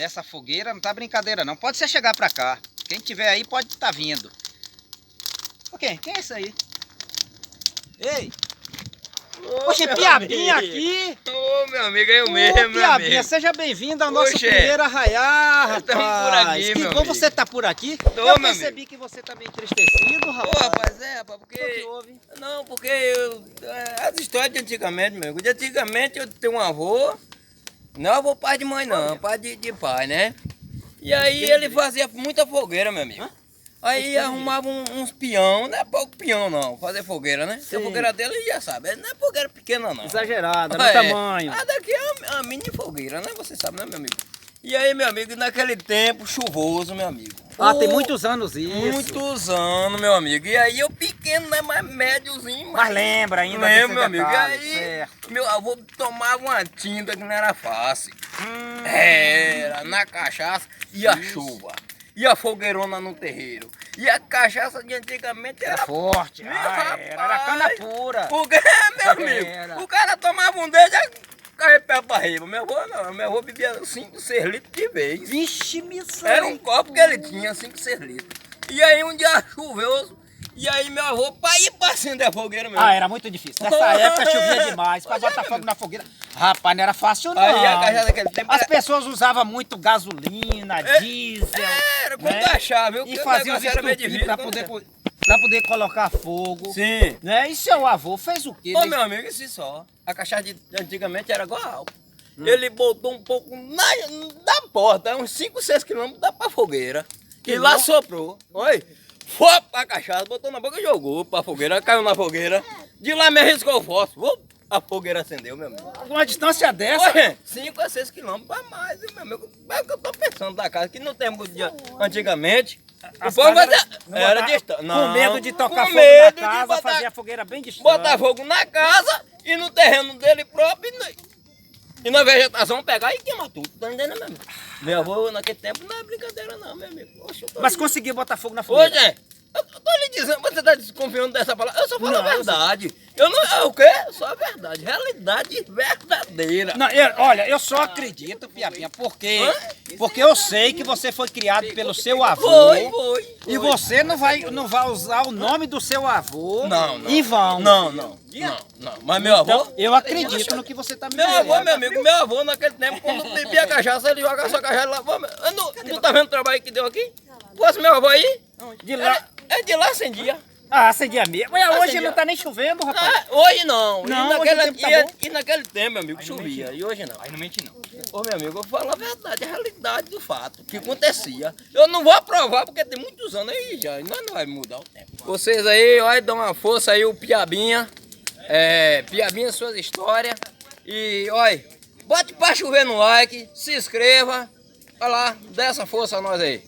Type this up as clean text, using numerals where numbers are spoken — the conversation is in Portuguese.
dessa fogueira, não tá brincadeira não. Pode você chegar pra cá. Quem tiver aí pode estar vindo. Ok, quem é esse aí? Ei! Poxa, Piabinha aqui! Ô, meu amigo, é eu mesmo, meu Piabinha, amigo. seja bem-vindo ao nosso Oxe, primeiro arraiar, rapaz. estamos por aqui, Que meu bom amigo. você tá por aqui. Tô, Eu meu percebi que você tá meio entristecido, Ô, rapaz. rapaz, O que porque... houve? Não, porque as histórias de antigamente, meu amigo. De antigamente eu tenho um avô, não avô pai de mãe não, pai de pai, né? E aí ele fazia muita fogueira, meu amigo. Aí arrumava uns peão, não é pouco peão não, fazer fogueira, né? Sim. A fogueira dele já sabe, não é fogueira pequena não. Exagerada, no É. tamanho. Ah, daqui é uma mini fogueira, né? Você sabe, né, meu amigo? E aí, meu amigo, naquele tempo chuvoso, meu amigo. Ah, tem muitos anos isso. Muitos anos, meu amigo. E aí eu pequeno, né? Mas médiozinho. Mas lembra ainda Lembro, desse meu amigo. E detalhe, aí, certo. meu avô tomava uma tinta que não era fácil. Era na cachaça e a chuva. E a fogueirona no terreiro. E a cachaça de antigamente Era era forte. Meu Era rapaz. cana pura. Porque, meu amigo, Era. o cara tomava um dedo e já caía pé pra riba. Meu avô não, meu avô bebia 5, 6 litros de vez. Vixe, missão. Era um copo que ele tinha, 5, 6 litros. E aí um dia chuvoso, e aí meu avô, pra ir pra acender a fogueira mesmo. Ah, era muito difícil. Nessa época chovia demais. Pra botar fogo na fogueira. Rapaz, não era fácil não. Aí a cachaça daquele tempo As era- pessoas usavam muito gasolina, diesel. Era com né? achar, viu? E Porque o fazia os negócio era meio estupinhos pra difícil, poder colocar fogo. Sim. Né? E seu avô fez o quê? Ô, meu amigo, isso só. A cachaça de antigamente era igual álcool. Ele botou um pouco da porta, uns 5, 6 quilômetros da pra fogueira. E lá soprou. Oi. Foi pra cachaça, botou na boca e jogou pra fogueira, caiu na fogueira. De lá me arriscou o fósforo. A fogueira acendeu, meu amigo. Uma distância dessa. Olha, 5 a 6 quilômetros pra mais, viu, meu amigo? É o que eu tô pensando da casa, que no tempo de antigamente, As o povo casas fazia... não Era botava- distante. Com medo de tocar com fogo medo na de casa, botar- fazia a fogueira bem distante. botar fogo na casa e no terreno dele próprio e na vegetação pegar e queimar tudo, tá entendendo, meu amigo? Meu avô naquele tempo não é brincadeira não, meu amigo. Oxe, eu tô Mas lhe- conseguiu botar fogo na fogueira. Hoje, eu tô lhe dizendo, você tá desconfiando dessa palavra? Eu só falo Não, a verdade. Eu não, é o quê? Só a verdade, realidade verdadeira. Não, olha, eu só acredito, Piabinha, porque eu sei que você foi criado pelo seu avô. Foi. E você não vai usar o nome do seu avô Não. em vão. Não. Mas meu avô... Então, eu acredito no que você está me Meu dizendo. avô, meu amigo, meu avô naquele tempo, quando bebia cachaça, ele jogava sua cachaça lá. Não tá vendo o trabalho que deu aqui? Fosse meu avô aí? De lá. É de lá acendia. Ah, acendia mesmo. Mas hoje Acendia. não tá nem chovendo, rapaz. Ah, hoje não. Não, e, naquela, hoje o tempo tá bom. e naquele tempo, meu amigo, chovia. E hoje não. Aí não mente não. Ô, meu amigo, eu falo a verdade, a realidade do fato, o que acontecia. Eu não vou aprovar porque tem muitos anos aí já, e nós não vai mudar o tempo. Vocês aí, olha, dão uma força aí, o Piabinha. Piabinha, suas histórias. E, olha, bote pra chover no like, se inscreva. Olha lá, dá essa força a nós aí.